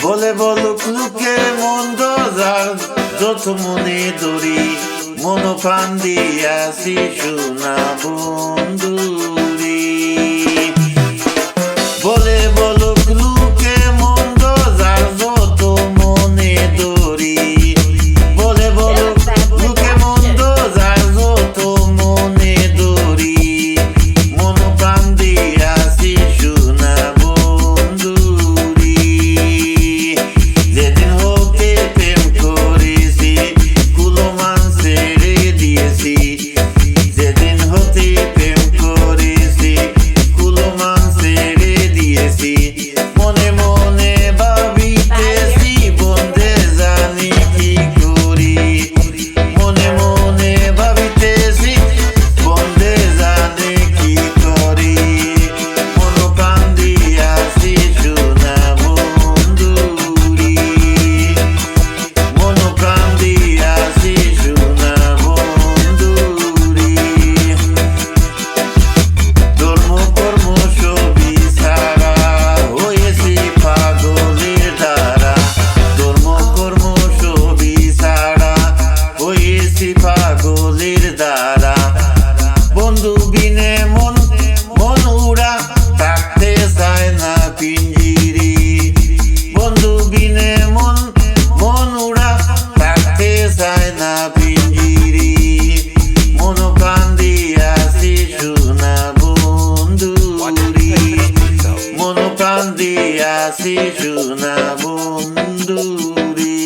বলে বলুক লোকে মন্দ যার যত মনে ধরি মন প্রাণ দিয়াছি সোনা বন্ধুরে। বলে বলুক লোকে মন্দ যার যত মনে ধরি, বলে বলুক লোকে মন্দ যার যত মনে ধরি মন প্রাণ দিয়াছি সোনা বন্ধুরে। যেদিন হতে প্রেম করেছি কুলমান ছেড়ে দিয়েছি, যেদিন হতে প্রেম করেছি কুলমান ছেড়ে দিয়েছি, মনে মনে ভাবিতেছি বন্ধে জানি কি করি, মনে মনে ভাবিতেছি বন্ধে জানি কি করি, মন প্রাণ দিয়াছি সোনা বন্ধুরে, মন প্রাণ দিয়াছি সোনা বন্ধুরে। ধর্ম কর্ম সবই ছাড়া হয়েছি পাগলের দ্বারা, ধর্ম কর্ম সবই ছাড়া হয়েছি পাগলের দ্বারা। বন্ধু বিনে মন মন উড়া থাকতে চায় না পিঞ্জিরি, বন্ধু বিনে মন মন উড়া থাকতে চায় না পিঞ্জিরি, মন প্রাণ দিয়াছি সোনা বন্ধুরে, মন প্রাণ দিয়াছি সোনা বন্ধুরে।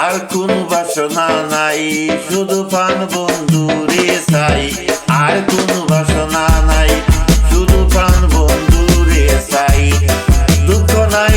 আর কোন বাসনা নাই শুধু প্রাণ বন্ধুরে চাই, আর কোন বাসনা নাই শুধু প্রাণ বন্ধুরে চাই। দুঃখ নাই